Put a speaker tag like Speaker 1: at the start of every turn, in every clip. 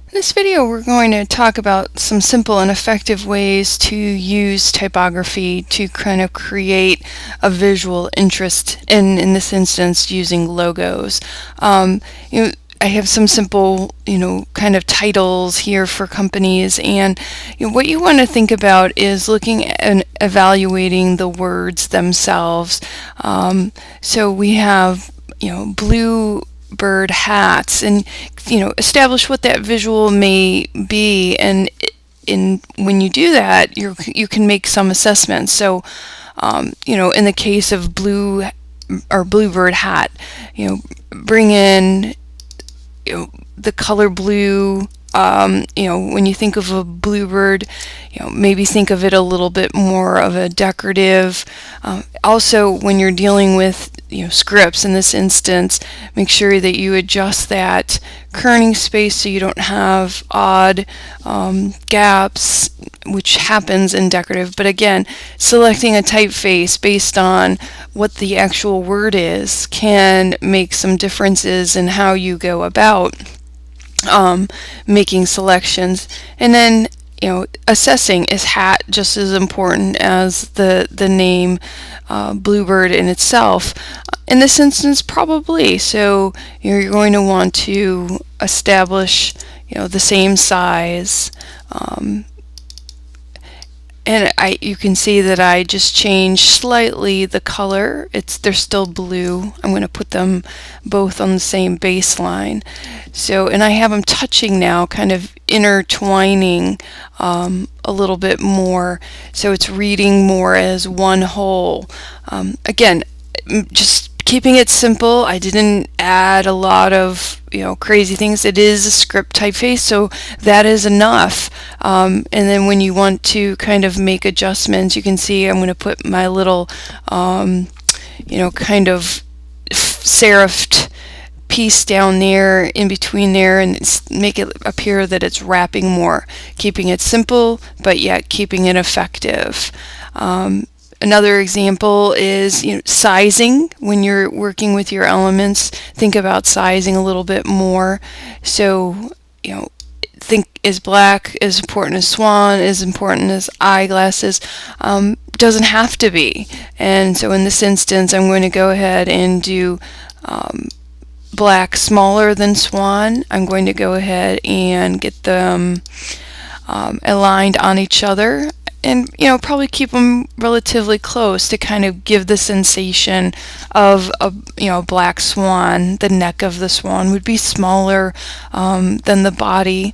Speaker 1: In this video, we're going to talk about some simple and effective ways to use typography to kind of create a visual interest, in this instance, using logos. You know, I have some simple, kind of titles here for companies, and what you want to think about is looking at and evaluating the words themselves. So we have, blue bird hats, and establish what that visual may be, and when you do that, you can make some assessments. So in the case of bluebird hat, bring in the color blue. When you think of a bluebird, maybe think of it a little bit more of a decorative. Also, when you're dealing with scripts in this instance, make sure that you adjust that kerning space so you don't have odd gaps, which happens in decorative. But again, selecting a typeface based on what the actual word is can make some differences in how you go about making selections. And then assessing, is hat just as important as the name bluebird in itself? In this instance, probably. So you're going to want to establish the same size, and you can see that I just changed slightly the color. They're still blue. I'm going to put them both on the same baseline. So, and I have them touching now, kind of intertwining a little bit more, so it's reading more as one whole. Again, just keeping it simple. I didn't add a lot of crazy things. It is a script typeface, so that is enough. And then when you want to kind of make adjustments, you can see I'm going to put my little kind of serifed piece down there, in between there, and make it appear that it's wrapping more, keeping it simple but yet keeping it effective. Another example is sizing. When you're working with your elements, think about sizing a little bit more. So think, is black as important as swan, as important as eyeglasses? Doesn't have to be. And so in this instance, I'm going to go ahead and do black smaller than swan. I'm going to go ahead and get them aligned on each other, and probably keep them relatively close to kind of give the sensation of a black swan. The neck of the swan would be smaller than the body.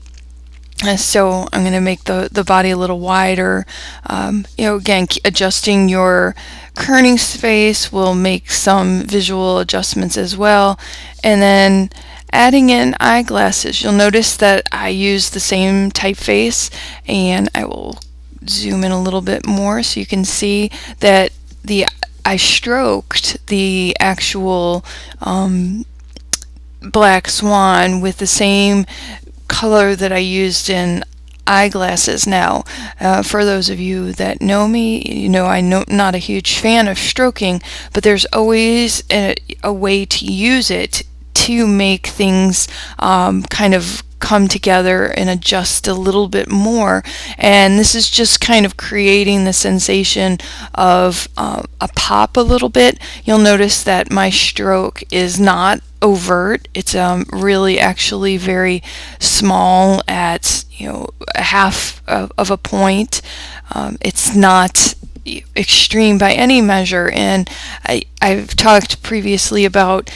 Speaker 1: So I'm going to make the body a little wider. Again, adjusting your kerning space will make some visual adjustments as well. And then adding in eyeglasses. You'll notice that I use the same typeface, and I will zoom in a little bit more so you can see that I stroked the actual black swan with the same color that I used in eyeglasses. Now, for those of you that know me, I'm not a huge fan of stroking, but there's always a way to use it to make things kind of come together and adjust a little bit more. And this is just kind of creating the sensation of a pop a little bit. You'll notice that my stroke is not overt. It's really actually very small at a half of a point. It's not extreme by any measure. And I've talked previously about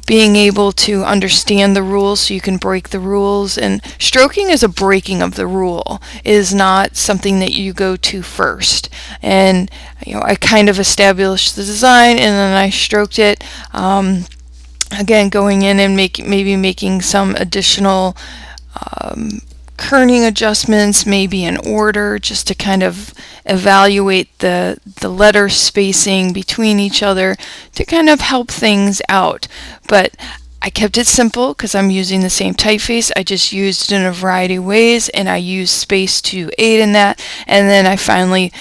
Speaker 1: being able to understand the rules so you can break the rules, and stroking is a breaking of the rule. It is not something that you go to first. And I kind of established the design, and then I stroked it. Again, going in and maybe making some additional kerning adjustments, maybe in order, just to kind of evaluate the letter spacing between each other to kind of help things out. But I kept it simple because I'm using the same typeface. I just used it in a variety of ways, and I used space to aid in that. And then I finally,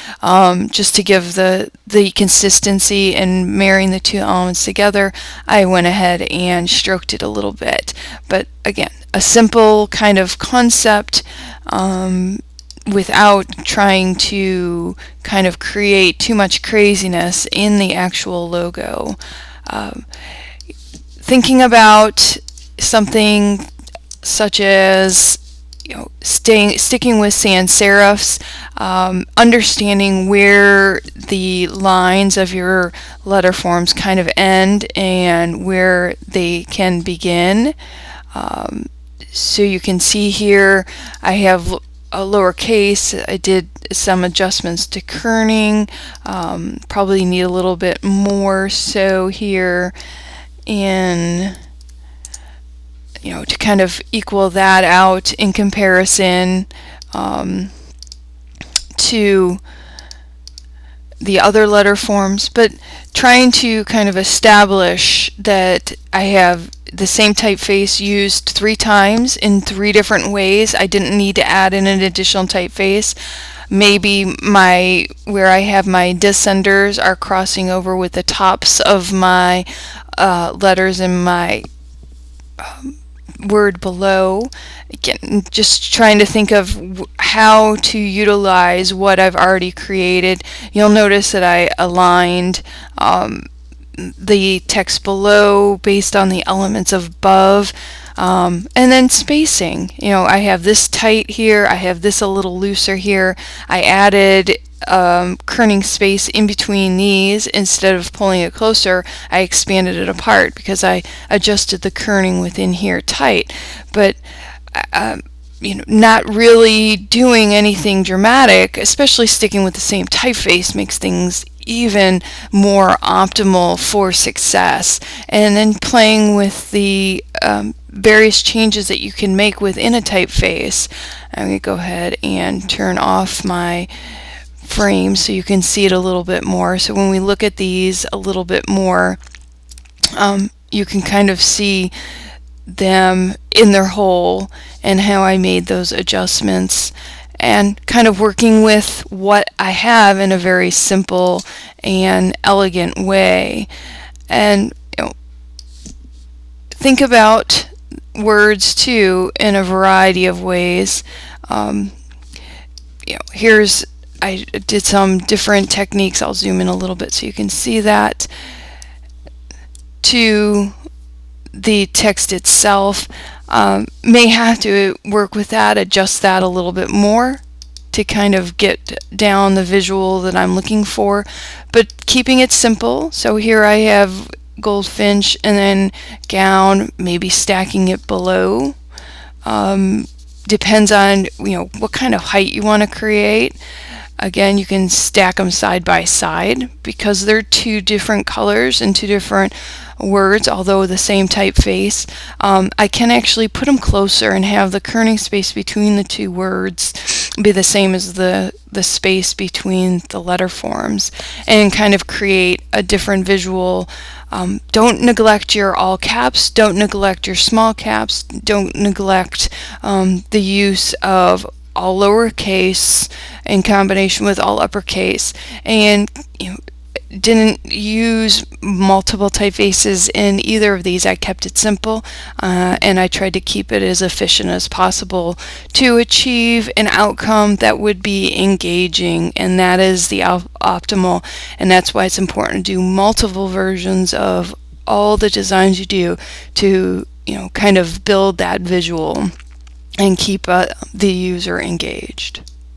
Speaker 1: just to give the consistency and marrying the two elements together, I went ahead and stroked it a little bit. But again, a simple kind of concept, without trying to kind of create too much craziness in the actual logo. Thinking about something such as, sticking with sans serifs, understanding where the lines of your letter forms kind of end and where they can begin. So you can see here I have a lowercase. I did some adjustments to kerning, probably need a little bit more so here in, to kind of equal that out in comparison to the other letter forms, but trying to kind of establish that I have the same typeface used 3 times in 3 different ways. I didn't need to add in an additional typeface. Maybe where I have my descenders are crossing over with the tops of my letters in my word below. Again, just trying to think of how to utilize what I've already created. You'll notice that I aligned the text below based on the elements above, and then spacing. I have this tight here, I have this a little looser here. I added kerning space in between these. Instead of pulling it closer, I expanded it apart because I adjusted the kerning within here tight. But not really doing anything dramatic, especially sticking with the same typeface, makes things even more optimal for success. And then playing with the various changes that you can make within a typeface. I'm going to go ahead and turn off my frame so you can see it a little bit more. So when we look at these a little bit more, you can kind of see them in their whole and how I made those adjustments, and kind of working with what I have in a very simple and elegant way. And think about words too in a variety of ways. I did some different techniques. I'll zoom in a little bit so you can see that. To the text itself, may have to work with that, adjust that a little bit more to kind of get down the visual that I'm looking for, but keeping it simple. So here I have goldfinch and then gown, maybe stacking it below. Depends on what kind of height you want to create. Again, you can stack them side by side because they're 2 different colors and 2 different words, although the same typeface. I can actually put them closer and have the kerning space between the 2 words be the same as the space between the letter forms, and kind of create a different visual. Don't neglect your all caps, don't neglect your small caps, don't neglect the use of all lowercase in combination with all uppercase, and didn't use multiple typefaces in either of these. I kept it simple, and I tried to keep it as efficient as possible to achieve an outcome that would be engaging, and that is the optimal. And that's why it's important to do multiple versions of all the designs you do to kind of build that visual and keep the user engaged.